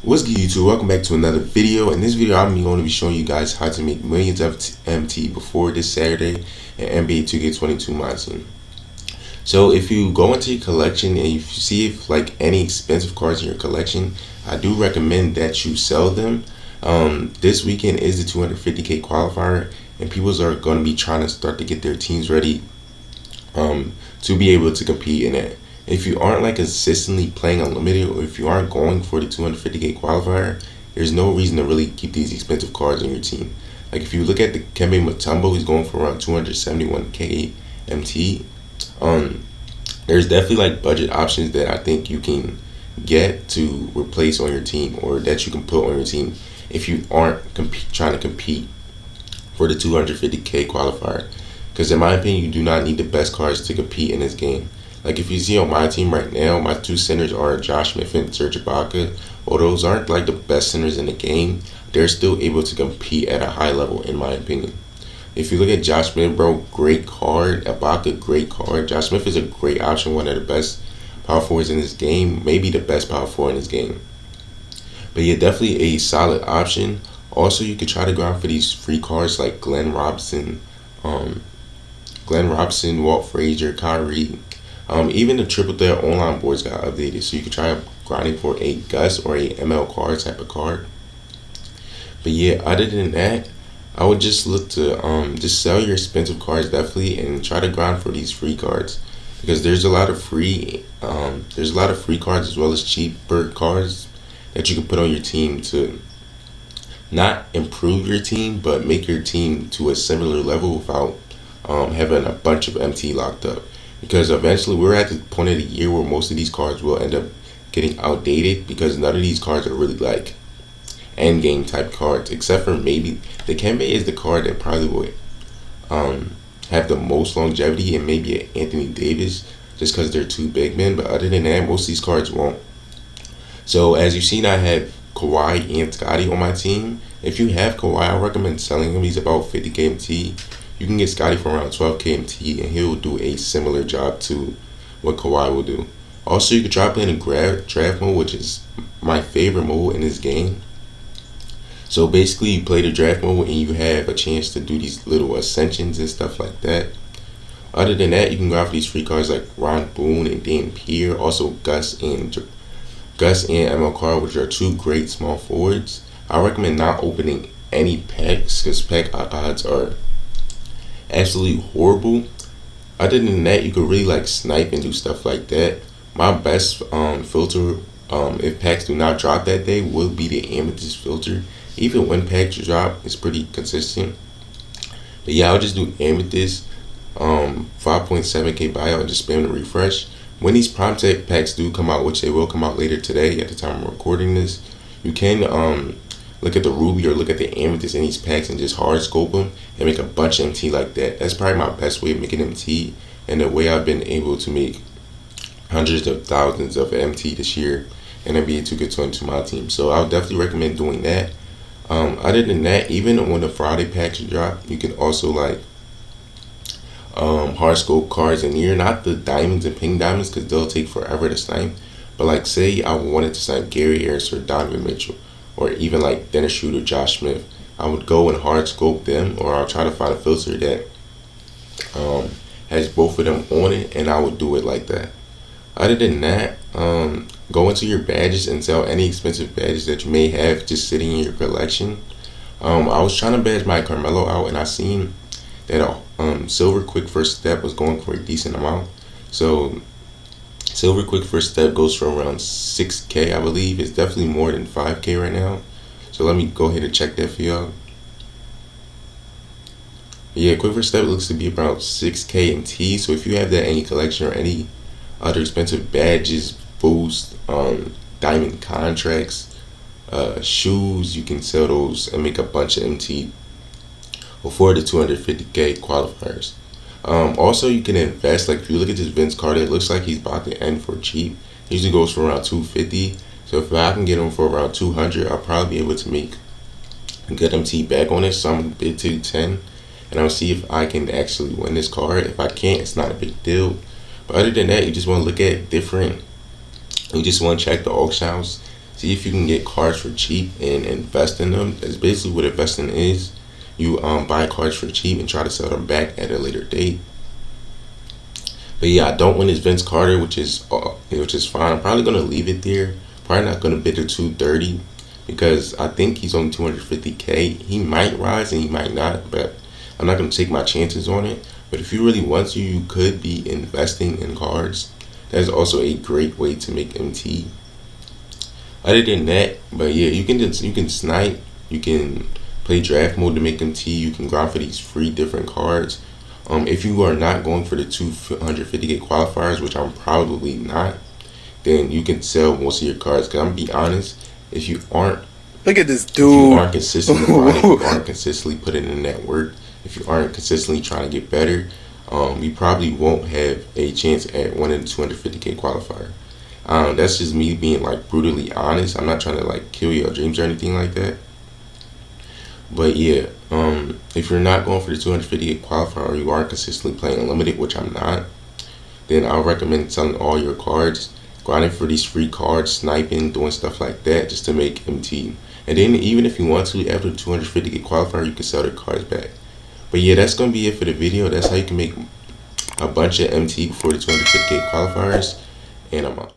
What's good, YouTube? Welcome back to another video. In this video, I'm going to be showing you guys how to make millions of MT before this Saturday in NBA 2K22 MyTeam. So if you go into your collection and if you see if like any expensive cards in your collection, I do recommend that you sell them. This weekend is the 250K qualifier, and people are going to be trying to start to get their teams ready to be able to compete in it. If you aren't like consistently playing Unlimited, or if you aren't going for the 250K qualifier, there's no reason to really keep these expensive cards on your team. Like if you look at the Kembe Mutombo, he's going for around 271K MT. There's definitely like budget options that I think you can get to replace on your team, or that you can put on your team if you aren't trying to compete for the 250K qualifier. Because in my opinion, you do not need the best cards to compete in this game. Like if you see on my team right now, my two centers are Josh Smith and Serge Ibaka. Although those aren't like the best centers in the game, they're still able to compete at a high level in my opinion. If you look at Josh Smith, bro, great card. Ibaka, great card. Josh Smith is a great option, one of the best power forwards in this game, maybe the best power forward in this game. But yeah, definitely a solid option. Also, you could try to go out for these free cards like Glenn Robinson, Walt Frazier, Kyrie. Even the triple threat online boards got updated, so you can try grinding for a Gus or a ML card type of card. But yeah, other than that, I would just look to just sell your expensive cards definitely, and try to grind for these free cards, because there's a lot of free cards as well as cheaper cards that you can put on your team to not improve your team, but make your team to a similar level without having a bunch of MT locked up. Because eventually we're at the point of the year where most of these cards will end up getting outdated, because none of these cards are really like end game type cards, except for maybe the Kembe is the card that probably would have the most longevity, and maybe an Anthony Davis, just because they're two big men. But other than that, most of these cards won't. So as you've seen, I have Kawhi and Scotty on my team. If you have Kawhi, I recommend selling him. He's about 50K MT. You can get Scotty for around 12K MT, and he'll do a similar job to what Kawhi will do. Also, you could try playing a draft mode, which is my favorite mode in this game. So basically, you play the draft mode and you have a chance to do these little ascensions and stuff like that. Other than that, you can go out for these free cards like Ron Boone and Dan Pierre. Also, Gus and ML Carr, which are two great small forwards. I recommend not opening any packs, because pack odds are absolutely horrible. Other than that, you could really like snipe and do stuff like that. My best filter, if packs do not drop that day, will be the Amethyst filter. Even when packs drop, it's pretty consistent. But yeah, I'll just do Amethyst, 5.7K buyout, and just spam the refresh. When these prime tech packs do come out, which they will come out later today at the time I'm recording this, you can look at the Ruby or look at the Amethyst in these packs and just hard scope them and make a bunch of MT like that. That's probably my best way of making MT, and the way I've been able to make hundreds of thousands of MT this year in NBA 2K22 MyTeam. So I would definitely recommend doing that. Other than that, even when the Friday packs drop, you can also like hard scope cards in here, not the diamonds and pink diamonds, because they'll take forever to snipe. But like say I wanted to snipe Gary Harris or Donovan Mitchell, or even like Dennis Schroeder, Josh Smith, I would go and hard scope them, or I'll try to find a filter that has both of them on it, and I would do it like that. Other than that, go into your badges and sell any expensive badges that you may have just sitting in your collection. I was trying to badge my Carmelo out, and I seen that a silver quick first step was going for a decent amount. So silver quick first step goes for around 6K, I believe. It's definitely more than 5K right now. So let me go ahead and check that for y'all. Yeah, quick first step looks to be about 6K MT. So if you have that in your collection, or any other expensive badges, boosts, diamond contracts, shoes, you can sell those and make a bunch of MT before the 250K qualifiers. Also, you can invest. Like if you look at this Vince Carter, it looks like he's about to end for cheap. He usually goes for around 250. So if I can get him for around 200, I'll probably be able to make a good MT back on it. So I'm gonna bid to 10, and I'll see if I can actually win this card. If I can't, it's not a big deal. But other than that, you just want to look at different. You just want to check the auction house, See if you can get cards for cheap and invest in them. That's basically what investing is. You buy cards for cheap and try to sell them back at a later date. But yeah, I don't win his Vince Carter, which is fine. I'm probably gonna leave it there. Probably not gonna bid to 230 because I think he's only 250K. He might rise and he might not, but I'm not gonna take my chances on it. But if you really want to, you could be investing in cards. That's also a great way to make MT. Other than that, but yeah, you can snipe, you can play draft mode to make MT, you can grind for these free different cards. If you are not going for the 250K qualifiers, which I'm probably not, then you can sell most of your cards. Cause I'm gonna be honest, if you aren't, look at this dude. If you aren't consistently grinding, if you aren't consistently putting in that work, if you aren't consistently trying to get better, you probably won't have a chance at winning the 250K qualifier. That's just me being like brutally honest. I'm not trying to like kill your dreams or anything like that. But yeah, if you're not going for the 250K qualifier or you are consistently playing unlimited, which I'm not, then I'll recommend selling all your cards, grinding for these free cards, sniping, doing stuff like that just to make MT. And then even if you want to, after the 250K qualifier, you can sell the cards back. But yeah, that's going to be it for the video. That's how you can make a bunch of MT before the 250K qualifiers. And I'm out.